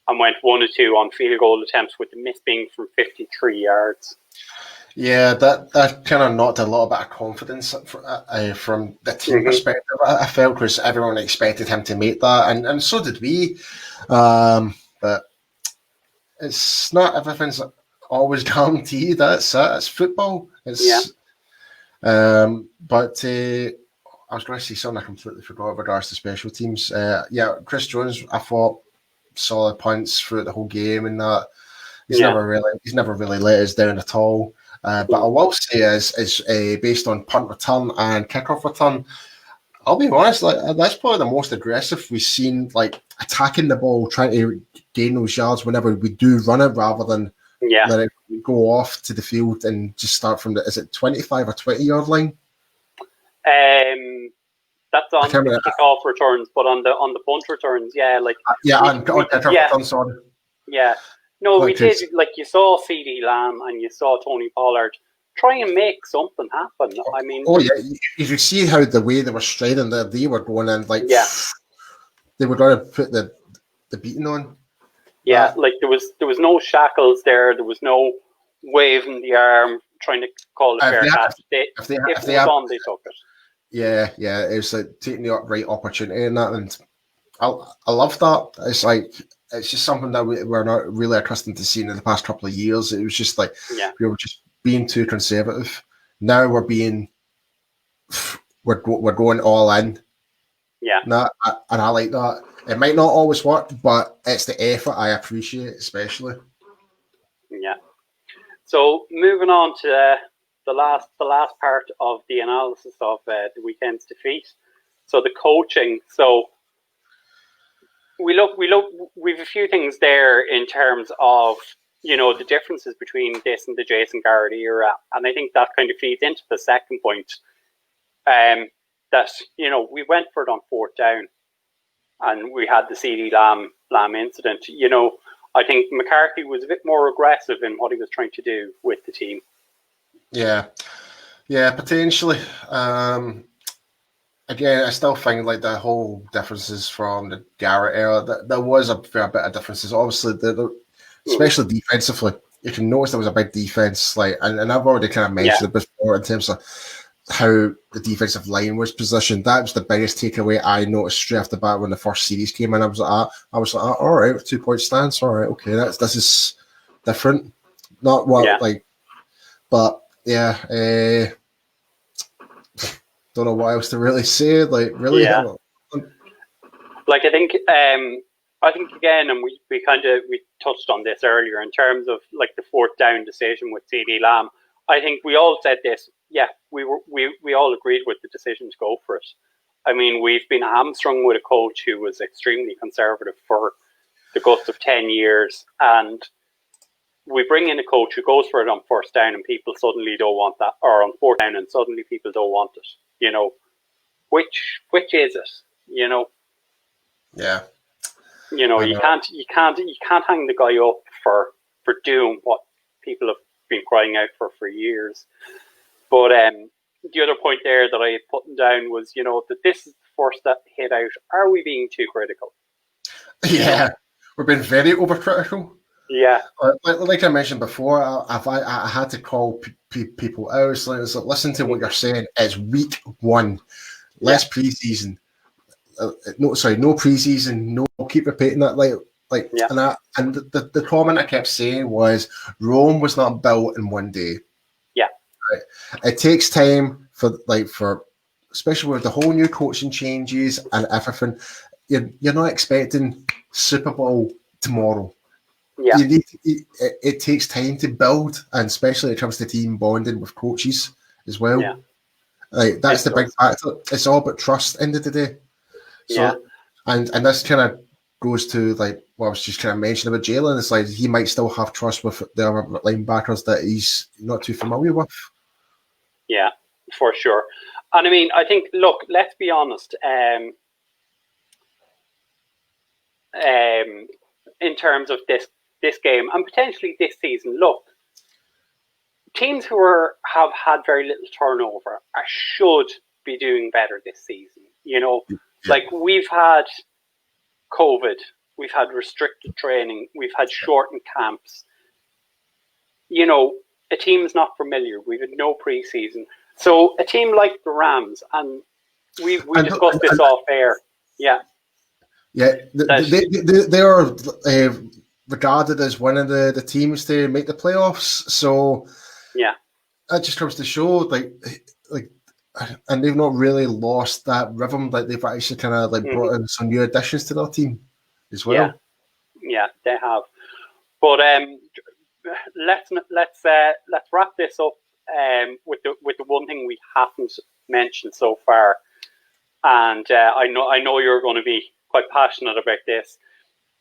and went 1 of 2 on field goal attempts, with the miss being from 53 yards. Yeah, that kind of knocked a little bit of confidence from the team perspective, I felt, because everyone expected him to make that, and so did we. But it's not, everything's always guaranteed. That's it. It's football. But I was going to say something I completely forgot with regards to special teams. Chris Jones, I thought solid punts throughout the whole game, and that he's never really let us down at all. But I will say is based on punt return and kickoff return, I'll be honest, like that's probably the most aggressive we've seen, like attacking the ball, trying to gain those yards whenever we do run it, rather than let it go off to the field and just start from is it 25 or 20 yard line? That's on the kickoff returns, but on the punt returns, returns, sorry. Yeah. No, we did, like you saw CD Lamb and you saw Tony Pollard try and make something happen. I mean, you could see how the way they were striding, they were going in they were going to put the beating on. Yeah, like there was no shackles there. There was no waving the arm trying to call a fair catch. If they took it. Yeah, it was like taking the right opportunity in that, and I love that. It's just something that we're not really accustomed to seeing in the past couple of years. It was just like we were just being too conservative. Now we're going all in. Yeah. And I like that. It might not always work, but it's the effort I appreciate, especially. Yeah. So moving on to the last part of the analysis of the weekend's defeat. So the coaching. So we've a few things there in terms of, the differences between this and the Jason Garrett era. And I think that kind of feeds into the second point. That, we went for it on 4th down and we had the CD Lamb incident. I think McCarthy was a bit more aggressive in what he was trying to do with the team. Yeah, potentially. Again, I still think like the whole differences from the Garrett era. That there was a fair bit of differences. Obviously, especially defensively, you can notice there was a big defense. Like, and I've already kind of mentioned it before in terms of how the defensive line was positioned. That was the biggest takeaway I noticed straight off the bat when the first series came in. I was like, all right, 2-point stance. All right, okay, this is different. Not what like, but yeah. Don't know what else to really say. Like, really, like I think again, and we touched on this earlier in terms of like the fourth down decision with CD Lamb. I think we all said this. Yeah, we all agreed with the decision to go for it. I mean, we've been hamstrung with a coach who was extremely conservative for the guts of 10 years, and we bring in a coach who goes for it on first down, and people suddenly don't want that, or on fourth down, and suddenly people don't want it. You know, which is it? You know. Yeah. You know, you can't hang the guy up for doing what people have been crying out for years. But the other point there that I had put down was, you know, that this is the first hit out. Are we being too critical? Yeah, we've been very overcritical. Yeah, like I mentioned before, I had to call people out. It's like, listen to what you're saying. It's week 1, less preseason. No preseason. No, keep repeating that. And the comment I kept saying was Rome was not built in one day. Yeah, right? It takes time for especially with the whole new coaching changes and everything. You're not expecting Super Bowl tomorrow. Yeah, it takes time to build, and especially when it comes to team bonding with coaches as well. Yeah, like that's the big factor. It's all about trust. End of the day. So, and this kind of goes to like what I was just kind of mentioning about Jalen. It's like he might still have trust with the other linebackers that he's not too familiar with. Yeah, for sure. And I mean, I think, look, let's be honest. In terms of this game and potentially this season, look, teams who have had very little turnover should be doing better this season. You know, like we've had COVID, we've had restricted training, we've had shortened camps. You know, a team is not familiar. We've had no preseason. So a team like the Rams, and we discussed this off air. Yeah. Yeah, they are regarded as one of the teams to make the playoffs. So yeah, that just comes to show like, and they've not really lost that rhythm. Like they've actually kind of like brought in some new additions to their team as well. Yeah, they have. But let's wrap this up with the one thing we haven't mentioned so far, and I know you're going to be quite passionate about this.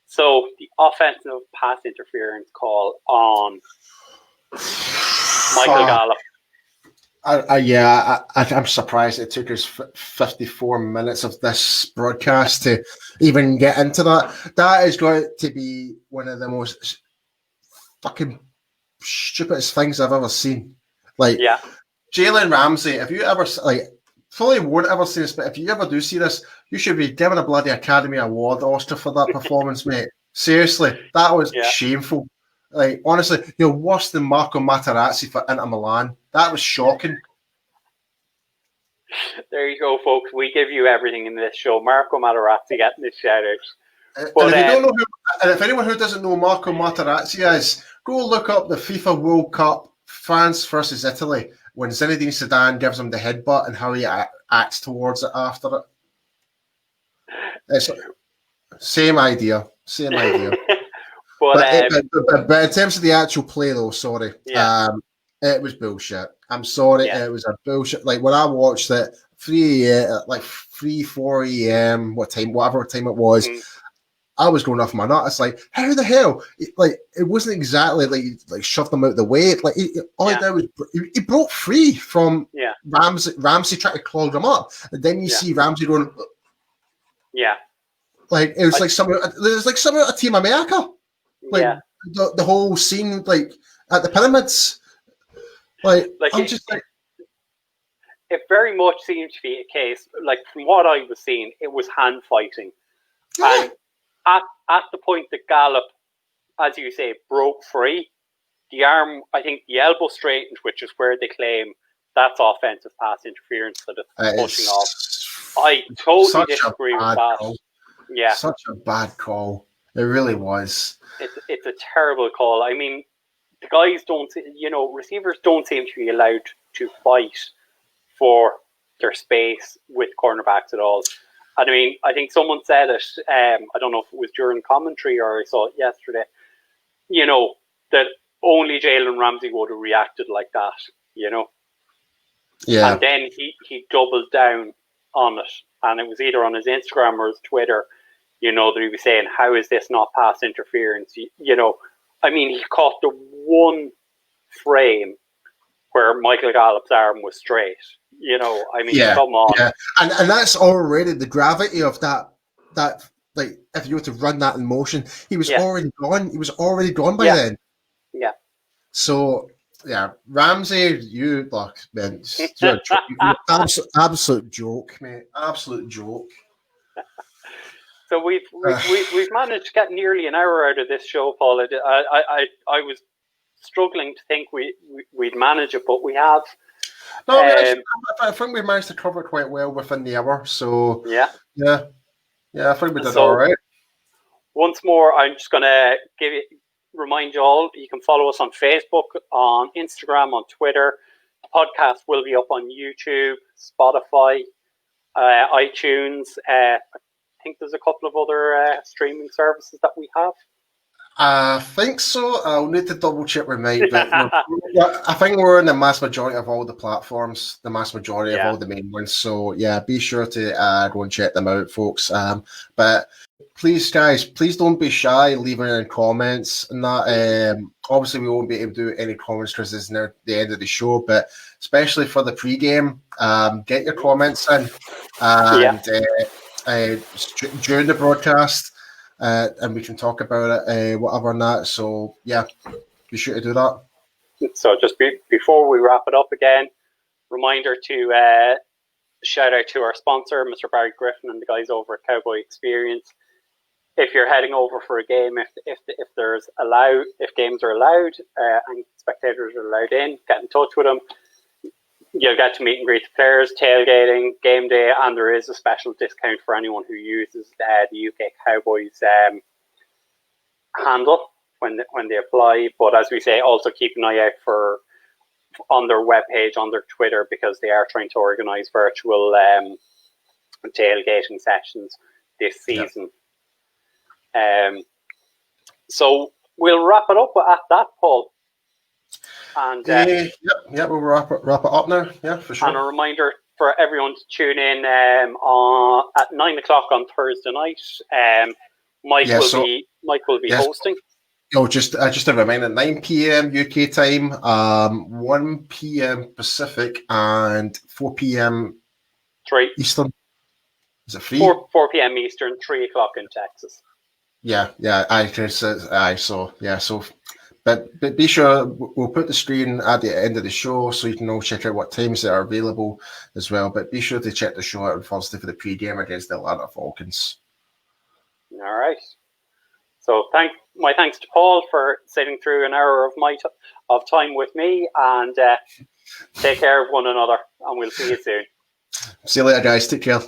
So the offensive pass interference call on Michael Gallup. I'm surprised it took us 54 minutes of this broadcast to even get into that. That is going to be one of the most fucking stupidest things I've ever seen. Like, Jalen Ramsey, if you ever, like, probably won't ever see this, but if you ever do see this, you should be given a bloody Academy Award, Oscar, for that performance, mate. Seriously, that was shameful. Like, honestly, you're worse than Marco Materazzi for Inter Milan. That was shocking. There you go, folks. We give you everything in this show. Marco Materazzi getting this shout out. But, if anyone who doesn't know Marco Materazzi is, go look up the FIFA World Cup France versus Italy when Zinedine Zidane gives him the headbutt and how he acts towards it after it. It's same idea. But in terms of the actual play, though, sorry, it was bullshit. I'm sorry, it was a bullshit. Like when I watched it, 4 a.m., whatever time it was, I was going off my nut. It's like, how the hell? Like it wasn't exactly like shoved them out the way. Like all he did was he broke free from Ramsey. Ramsey tried to clog him up, and then you see Ramsey going, like it was like some of Team America. Like the whole scene, like at the pyramids. Like, Like I'm just like, it very much seemed to be a case, like from what I was seeing, it was hand fighting. And at the point that Gallup, as you say, broke free, the arm, I think the elbow straightened, which is where they claim that's offensive pass interference that it's pushing off. I totally disagree with that. Call. Yeah. Such a bad call. It really was. It's a terrible call. I mean, the guys don't, receivers don't seem to be allowed to fight for their space with cornerbacks at all. And I mean, I think someone said it, I don't know if it was during commentary or I saw it yesterday, that only Jalen Ramsey would have reacted like that, Yeah. And then he doubled down on it. And it was either on his Instagram or his Twitter, that he was saying, how is this not pass interference? I mean, he caught the one frame where Michael Gallup's arm was straight. I mean, come on. Yeah. And that's already the gravity of that, like, if you were to run that in motion, he was already gone. He was already gone by then. Yeah. So, yeah, Ramsey, you're an absolute joke, mate. Absolute joke. So we've managed to get nearly an hour out of this show, Paul. I was struggling to think we'd manage it, but we have. No, I think we managed to cover it quite well within the hour. So yeah, I think we did all right. Once more, I'm just going to remind you all, you can follow us on Facebook, on Instagram, on Twitter. The podcast will be up on YouTube, Spotify, iTunes. I think there's a couple of other streaming services that we have. I think so. I'll need to double check with Mike, but I think we're in the mass majority of all the platforms, the mass majority of all the main ones. So yeah, be sure to go and check them out, folks. But please, guys, please don't be shy leaving in comments and that. Obviously, we won't be able to do any comments because it's near the end of the show, but especially for the pre-game, get your comments in and during the broadcast. And we can talk about it, whatever on that. So, yeah, be sure to do that. So, just before we wrap it up again, reminder to shout out to our sponsor, Mr. Barry Griffin and the guys over at Cowboy Experience. If you're heading over for a game, if games are allowed and spectators are allowed in, get in touch with them. You'll get to meet and greet the players, tailgating, game day, and there is a special discount for anyone who uses the UK Cowboys handle when they apply. But as we say, also keep an eye out on their webpage, on their Twitter, because they are trying to organise virtual tailgating sessions this season. So we'll wrap it up at that, Paul. And we'll wrap it up now. Yeah, for sure. And a reminder for everyone to tune in at 9:00 on Thursday night. Mike will be hosting. Oh, just a reminder: 9 p.m. UK time, 1 p.m. Pacific, and 4 p.m. Eastern. Is it 3? 4 p.m. Eastern, 3 o'clock in Texas. But be sure we'll put the screen at the end of the show so you can all check out what times that are available as well. But be sure to check the show out on Thursday for the pre-game against the Atlanta Falcons. All right. So my thanks to Paul for sitting through an hour of time with me, and take care of one another, and we'll see you soon. See you later, guys. Take care.